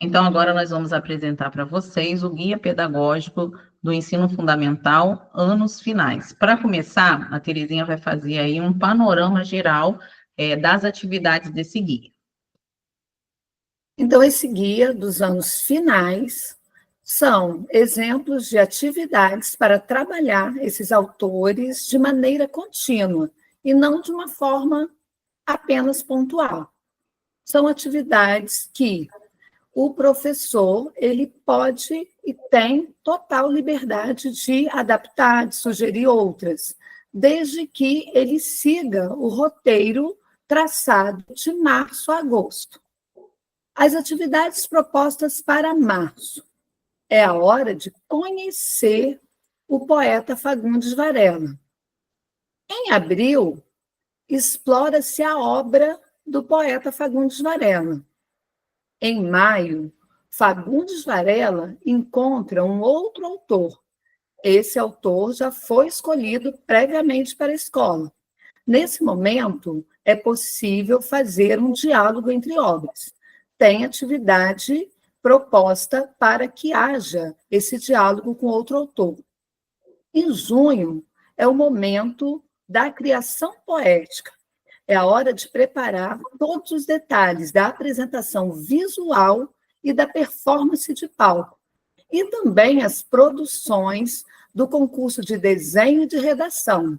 Então, agora nós vamos apresentar para vocês o Guia Pedagógico do Ensino Fundamental, anos finais. Para começar, a Terezinha vai fazer aí um panorama geral das atividades desse guia. Então, esse guia dos anos finais são exemplos de atividades para trabalhar esses autores de maneira contínua e não de uma forma apenas pontual. São atividades que o professor ele pode e tem total liberdade de adaptar, de sugerir outras, desde que ele siga o roteiro traçado de março a agosto. As atividades propostas para março. É a hora de conhecer o poeta Fagundes Varela. Em abril, explora-se a obra do poeta Fagundes Varela. Em maio, Fagundes Varela encontra um outro autor. Esse autor já foi escolhido previamente para a escola. Nesse momento, é possível fazer um diálogo entre obras. Tem atividade proposta para que haja esse diálogo com outro autor. Em junho, é o momento da criação poética. É a hora de preparar todos os detalhes da apresentação visual e da performance de palco. E também as produções do concurso de desenho e de redação.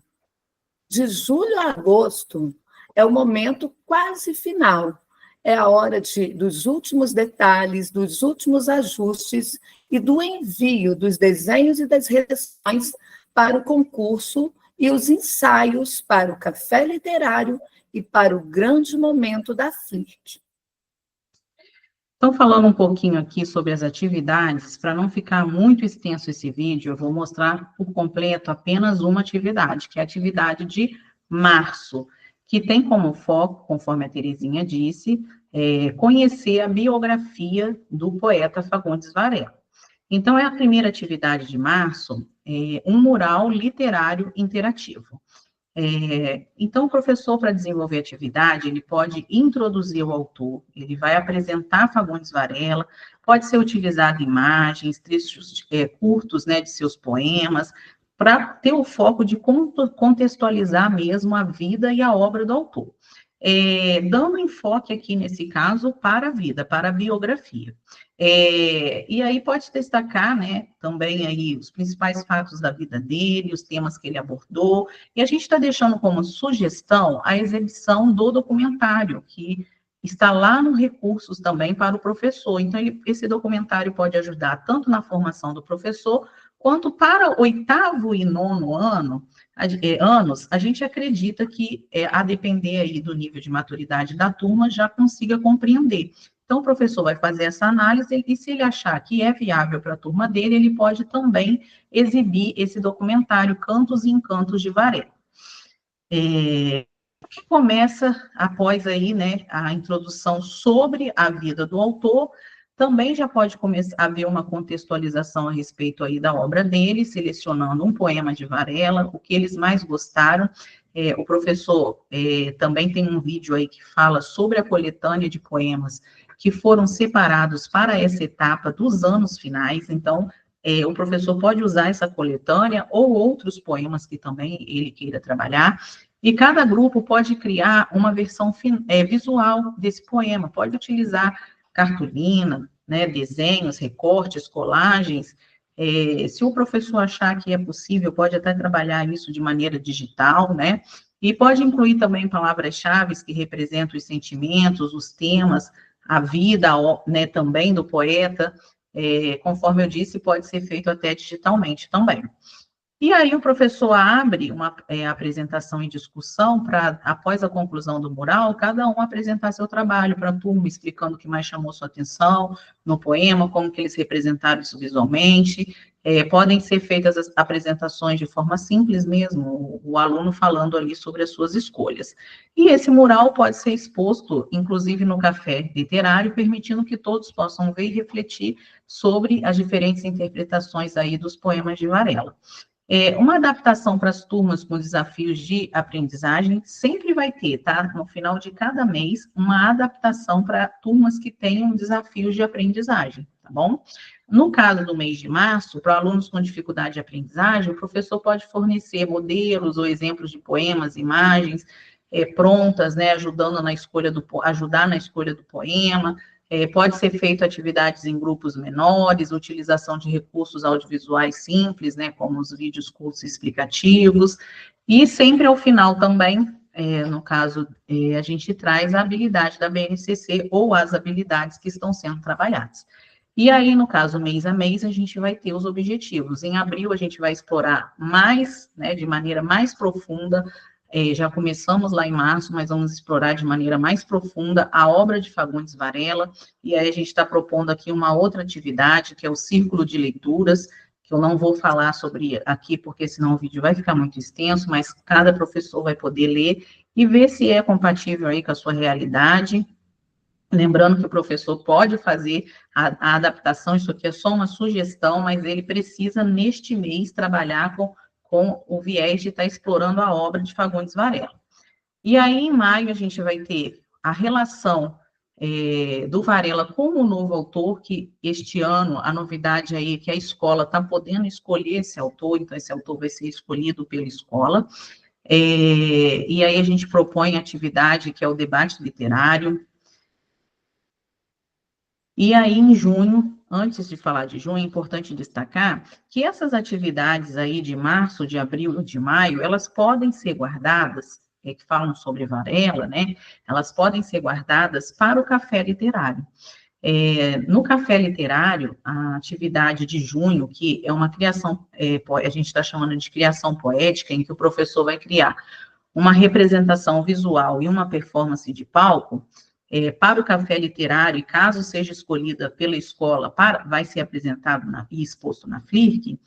De julho a agosto é o momento quase final. É a hora dos últimos detalhes, dos últimos ajustes e do envio dos desenhos e das redações para o concurso e os ensaios para o café literário e para o grande momento da FLIC. Então, falando um pouquinho aqui sobre as atividades, para não ficar muito extenso esse vídeo, eu vou mostrar por completo apenas uma atividade, que é a atividade de março, que tem como foco, conforme a Terezinha disse, conhecer a biografia do poeta Fagundes Varela. Então, é a primeira atividade de março, um mural literário interativo. Então, o professor, para desenvolver a atividade, ele pode introduzir o autor, ele vai apresentar Fagundes Varela, pode ser utilizado imagens, trechos curtos, né, de seus poemas, para ter o foco de contextualizar mesmo a vida e a obra do autor. Dando enfoque aqui, nesse caso, para a vida, para a biografia. E aí pode destacar, né, também aí os principais fatos da vida dele, os temas que ele abordou, e a gente está deixando como sugestão a exibição do documentário, que está lá no Recursos também para o professor. Então, esse documentário pode ajudar tanto na formação do professor, quanto para o 8º e 9º anos, a gente acredita que, a depender aí do nível de maturidade da turma, já consiga compreender. Então, o professor vai fazer essa análise e, se ele achar que é viável para a turma dele, ele pode também exibir esse documentário Cantos e Encantos de Varela. Que começa após aí, né, a introdução sobre a vida do autor, também já pode começar a haver uma contextualização a respeito aí da obra dele, selecionando um poema de Varela, o que eles mais gostaram. O professor também tem um vídeo aí que fala sobre a coletânea de poemas que foram separados para essa etapa dos anos finais. Então, o professor pode usar essa coletânea ou outros poemas que também ele queira trabalhar, e cada grupo pode criar uma versão visual desse poema, pode utilizar cartolina, né, desenhos, recortes, colagens. Se o professor achar que é possível, pode até trabalhar isso de maneira digital, né, e pode incluir também palavras-chave que representam os sentimentos, os temas, a vida, né, também do poeta. Conforme eu disse, pode ser feito até digitalmente também. E aí o professor abre uma apresentação e discussão para, após a conclusão do mural, cada um apresentar seu trabalho para a turma, explicando o que mais chamou sua atenção no poema, como que eles representaram isso visualmente. Podem ser feitas as apresentações de forma simples mesmo, o aluno falando ali sobre as suas escolhas. E esse mural pode ser exposto, inclusive, no café literário, permitindo que todos possam ver e refletir sobre as diferentes interpretações aí dos poemas de Varela. Uma adaptação para as turmas com desafios de aprendizagem sempre vai ter, tá? No final de cada mês, uma adaptação para turmas que tenham desafios de aprendizagem, tá bom? No caso do mês de março, para alunos com dificuldade de aprendizagem, o professor pode fornecer modelos ou exemplos de poemas, imagens prontas, né, ajudar na escolha do poema. Pode ser feito atividades em grupos menores, utilização de recursos audiovisuais simples, né, como os vídeos cursos explicativos, e sempre ao final também, no caso, a gente traz a habilidade da BNCC ou as habilidades que estão sendo trabalhadas. E aí, no caso, mês a mês, a gente vai ter os objetivos. Em abril, a gente vai explorar mais, né, de maneira mais profunda. Já começamos lá em março, mas vamos explorar de maneira mais profunda a obra de Fagundes Varela, e aí a gente está propondo aqui uma outra atividade, que é o Círculo de Leituras, que eu não vou falar sobre aqui, porque senão o vídeo vai ficar muito extenso, mas cada professor vai poder ler e ver se é compatível aí com a sua realidade. Lembrando que o professor pode fazer a adaptação, isso aqui é só uma sugestão, mas ele precisa, neste mês, trabalhar com o viés de estar explorando a obra de Fagundes Varela. E aí, em maio, a gente vai ter a relação do Varela com o novo autor, que este ano, a novidade aí é que a escola está podendo escolher esse autor, então esse autor vai ser escolhido pela escola. E aí a gente propõe atividade que é o debate literário. E aí, em junho, antes de falar de junho, é importante destacar que essas atividades aí de março, de abril, de maio, elas podem ser guardadas, que falam sobre Varela, né? Elas podem ser guardadas para o café literário. No café literário, a atividade de junho, que é uma criação, a gente está chamando de criação poética, em que o professor vai criar uma representação visual e uma performance de palco, para o café literário, e caso seja escolhida pela escola, vai ser apresentado e exposto na FLIRC,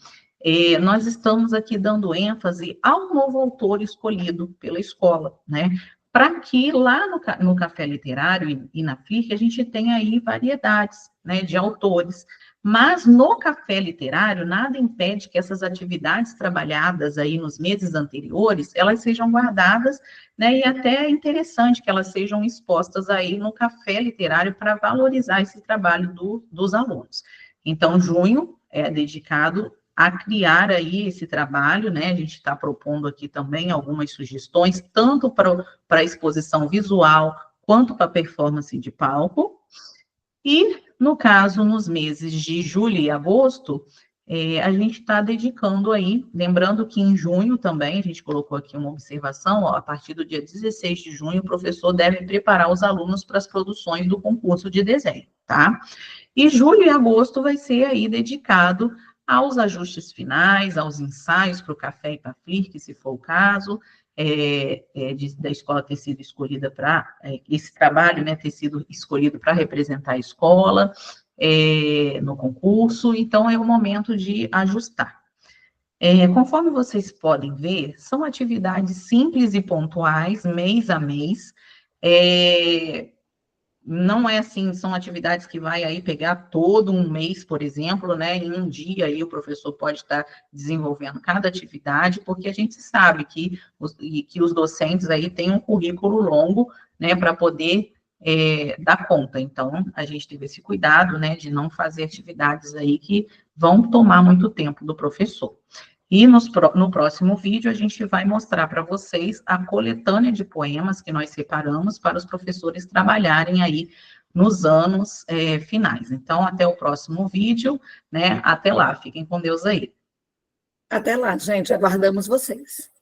nós estamos aqui dando ênfase ao novo autor escolhido pela escola, né? Para que lá no café literário e na FLIRC a gente tenha aí variedades, né, de autores. Mas no café literário, nada impede que essas atividades trabalhadas aí nos meses anteriores, elas sejam guardadas, né, e até é interessante que elas sejam expostas aí no café literário para valorizar esse trabalho dos alunos. Então, junho é dedicado a criar aí esse trabalho, né, a gente está propondo aqui também algumas sugestões, tanto para a exposição visual, quanto para a performance de palco. E, no caso, nos meses de julho e agosto, a gente está dedicando aí, lembrando que em junho também, a gente colocou aqui uma observação, ó, a partir do dia 16 de junho, o professor deve preparar os alunos para as produções do concurso de desenho, tá? E julho e agosto vai ser aí dedicado aos ajustes finais, aos ensaios para o café e para a FLIRC, se for o caso, da escola ter sido escolhida para, esse trabalho, né, ter sido escolhido para representar a escola no concurso, então é o momento de ajustar. Conforme vocês podem ver, são atividades simples e pontuais, mês a mês, não é assim, são atividades que vai aí pegar todo um mês, por exemplo, né, em um dia aí o professor pode estar desenvolvendo cada atividade, porque a gente sabe que os docentes aí têm um currículo longo, né, para poder dar conta. Então, a gente teve esse cuidado, né, de não fazer atividades aí que vão tomar muito tempo do professor. E no próximo vídeo, a gente vai mostrar para vocês a coletânea de poemas que nós separamos para os professores trabalharem aí nos anos finais. Então, até o próximo vídeo, né? Até lá, fiquem com Deus aí. Até lá, gente, aguardamos vocês.